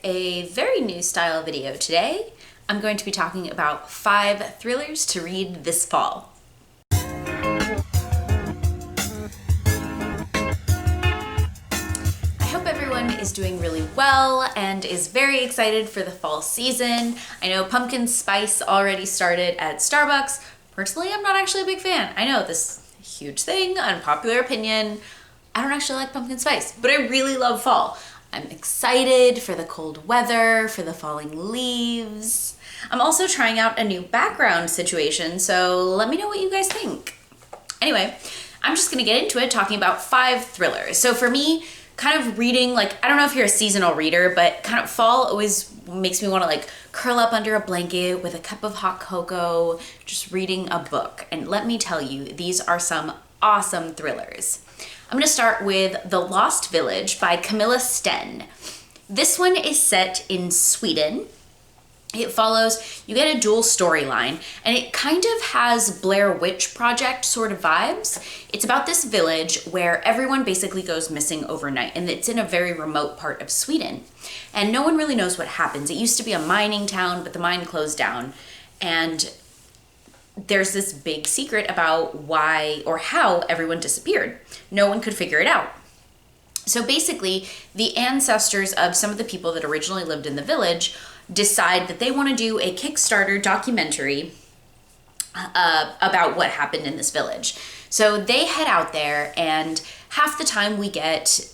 a very new style video today. I'm going to be talking about 5 thrillers to read this fall. I hope everyone is doing really well and is very excited for the fall season. I know pumpkin spice already started at Starbucks. Personally, I'm not actually a big fan. I know this huge thing, unpopular opinion. I don't actually like pumpkin spice, but I really love fall. I'm excited for the cold weather, for the falling leaves. I'm also trying out a new background situation, so let me know what you guys think. Anyway, I'm just gonna get into it talking about 5 thrillers. So for me, kind of reading, like, I don't know if you're a seasonal reader, but kind of fall always makes me wanna like curl up under a blanket with a cup of hot cocoa, just reading a book. And let me tell you, these are some awesome thrillers. I'm gonna start with The Lost Village by Camila Sten. This one is set in Sweden. It follows, you get a dual storyline, and it kind of has Blair Witch Project sort of vibes. It's about this village where everyone basically goes missing overnight, and it's in a very remote part of Sweden. And no one really knows what happens. It used to be a mining town, but the mine closed down. And there's this big secret about why or how everyone disappeared. No one could figure it out. So basically, the ancestors of some of the people that originally lived in the village decide that they want to do a Kickstarter documentary about what happened in this village. So they head out there, and half the time we get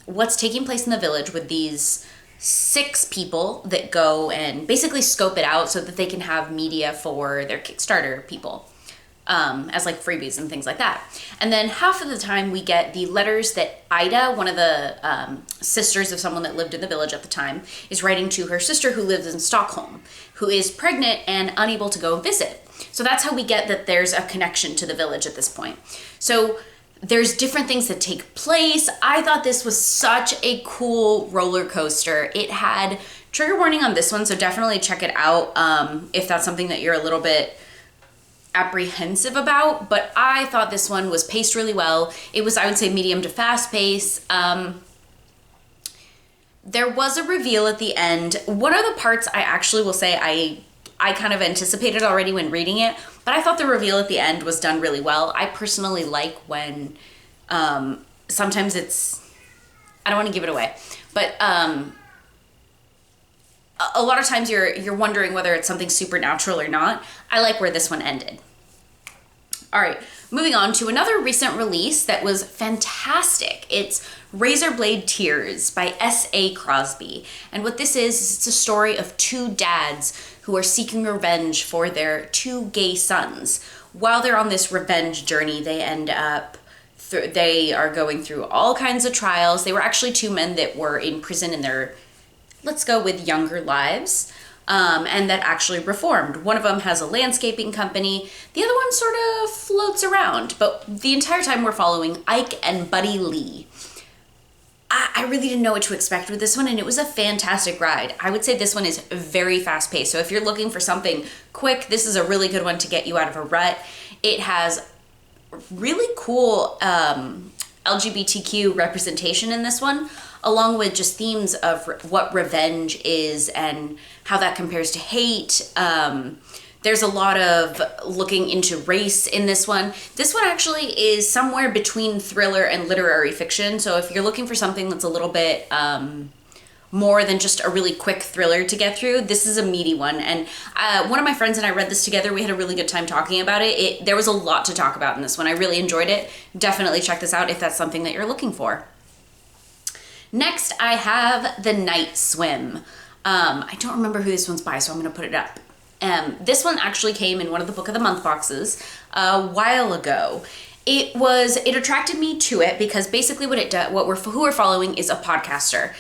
what's taking place in the village with these 6 people that go and basically scope it out so that they can have media for their Kickstarter people, as like freebies and things like that. And then half of the time we get the letters that Ida, one of the sisters of someone that lived in the village at the time, is writing to her sister who lives in Stockholm, who is pregnant and unable to go visit. So that's how we get that there's a connection to the village at this point. So there's different things that take place. I thought this was such a cool roller coaster. It had trigger warning on this one, so definitely check it out if that's something that you're a little bit apprehensive about. But I thought this one was paced really well. It was, I would say, medium to fast pace. There was a reveal at the end. One of the parts I actually will say I kind of anticipated already when reading it, but I thought the reveal at the end was done really well. I personally like when sometimes it's, I don't want to give it away, but a lot of times you're wondering whether it's something supernatural or not. I like where this one ended. All right, moving on to another recent release that was fantastic. It's Razorblade Tears by S.A. Crosby. And what this is, it's a story of 2 dads who are seeking revenge for their 2 gay sons. While they're on this revenge journey, they end up, they are going through all kinds of trials. They were actually 2 men that were in prison in their, let's go with younger lives, and that actually reformed. One of them has a landscaping company. The other one sort of floats around, but the entire time we're following Ike and Buddy Lee. I really didn't know what to expect with this one, and it was a fantastic ride. I would say this one is very fast-paced, so if you're looking for something quick, this is a really good one to get you out of a rut. It has really cool LGBTQ representation in this one, along with just themes of what revenge is and how that compares to hate. There's a lot of looking into race in this one. This one actually is somewhere between thriller and literary fiction. So if you're looking for something that's a little bit more than just a really quick thriller to get through, this is a meaty one. And one of my friends and I read this together. We had a really good time talking about it. There was a lot to talk about in this one. I really enjoyed it. Definitely check this out if that's something that you're looking for. Next, I have The Night Swim. I don't remember who this one's by, so I'm gonna put it up. This one actually came in one of the Book of the Month boxes a while ago. It attracted me to it because basically what it does, who we're following is a podcaster.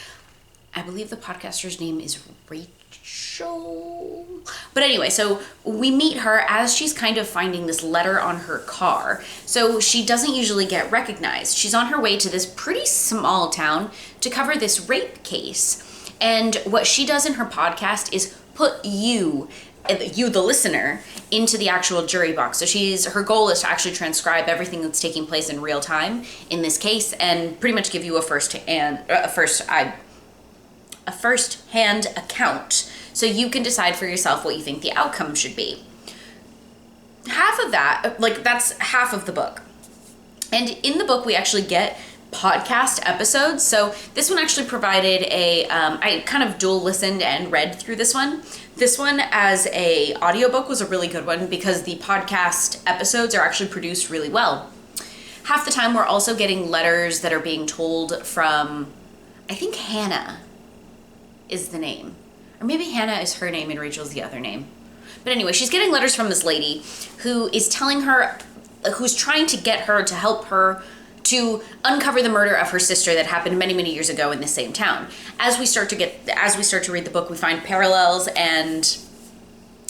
I believe the podcaster's name is Rachel. But anyway, so we meet her as she's kind of finding this letter on her car. So she doesn't usually get recognized. She's on her way to this pretty small town to cover this rape case. And what she does in her podcast is put you, the listener, into the actual jury box. So her goal is to actually transcribe everything that's taking place in real time in this case and pretty much give you a first a first-hand account, so you can decide for yourself what you think the outcome should be. Half of that, like that's half of the book. And in the book, we actually get podcast episodes. So this one actually provided I kind of dual listened and read through this one. This one as a audiobook was a really good one because the podcast episodes are actually produced really well. Half the time we're also getting letters that are being told from, I think Hannah is the name. Or maybe Hannah is her name and Rachel's the other name. But anyway, she's getting letters from this lady who is telling her, who's trying to get her to help her to uncover the murder of her sister that happened many, many years ago in the same town. As we start to read the book, we find parallels, and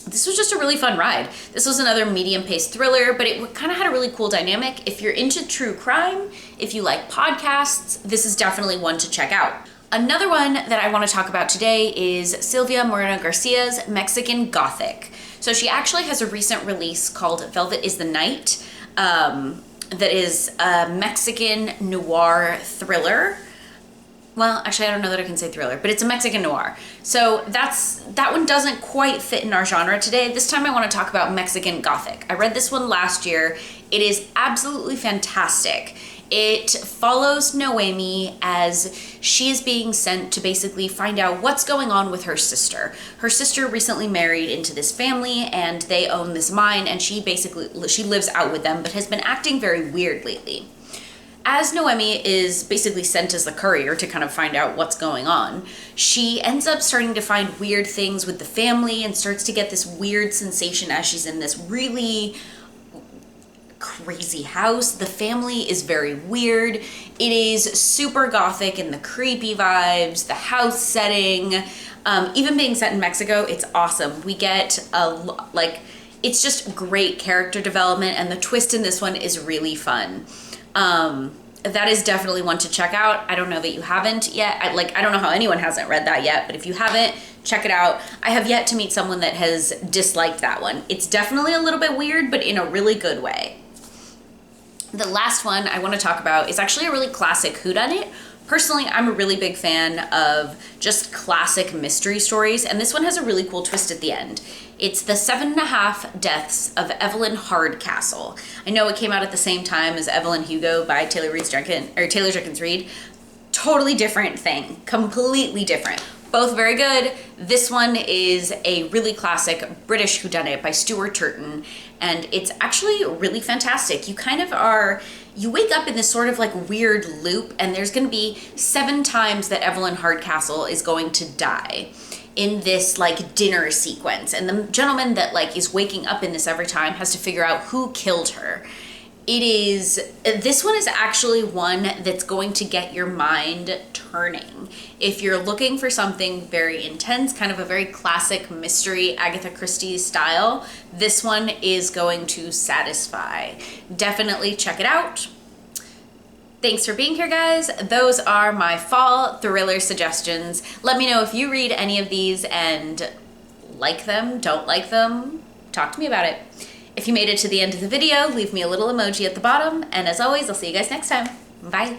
this was just a really fun ride. This was another medium-paced thriller, but it kind of had a really cool dynamic. If you're into true crime, if you like podcasts, this is definitely one to check out. Another one that I want to talk about today is Silvia Moreno-Garcia's Mexican Gothic. So she actually has a recent release called Velvet is the Night, that is a Mexican noir thriller. Well, actually, I don't know that I can say thriller, but it's a Mexican noir. So that one doesn't quite fit in our genre today. This time I want to talk about Mexican Gothic. I read this one last year. It is absolutely fantastic. It follows Noemi as she is being sent to basically find out what's going on with her sister. Her sister recently married into this family and they own this mine, and she lives out with them but has been acting very weird lately. As Noemi is basically sent as the courier to kind of find out what's going on, she ends up starting to find weird things with the family and starts to get this weird sensation as she's in this really crazy house. The family is very weird. It is super gothic in the creepy vibes, the house setting, even being set in Mexico, it's awesome. We get it's just great character development, and the twist in this one is really fun. That is definitely one to check out. I don't know that you haven't yet. I don't know how anyone hasn't read that yet, but if you haven't, check it out. I have yet to meet someone that has disliked that one. It's definitely a little bit weird, but in a really good way. The last one I want to talk about is actually a really classic whodunit. Personally, I'm a really big fan of just classic mystery stories, and this one has a really cool twist at the end. It's the 7.5 Deaths of Evelyn Hardcastle. I know it came out at the same time as Evelyn Hugo by Taylor Jenkins Reid. Totally different thing, completely different. Both very good. This one is a really classic British whodunit by Stuart Turton, and it's actually really fantastic. You wake up in this sort of like weird loop, and there's going to be 7 times that Evelyn Hardcastle is going to die in this like dinner sequence, and the gentleman that like is waking up in this every time has to figure out who killed her. This one is actually one that's going to get your mind turning. If you're looking for something very intense, kind of a very classic mystery, Agatha Christie style, this one is going to satisfy. Definitely check it out. Thanks for being here, guys. Those are my fall thriller suggestions. Let me know if you read any of these and like them, don't like them. Talk to me about it. If you made it to the end of the video, leave me a little emoji at the bottom. And as always, I'll see you guys next time. Bye.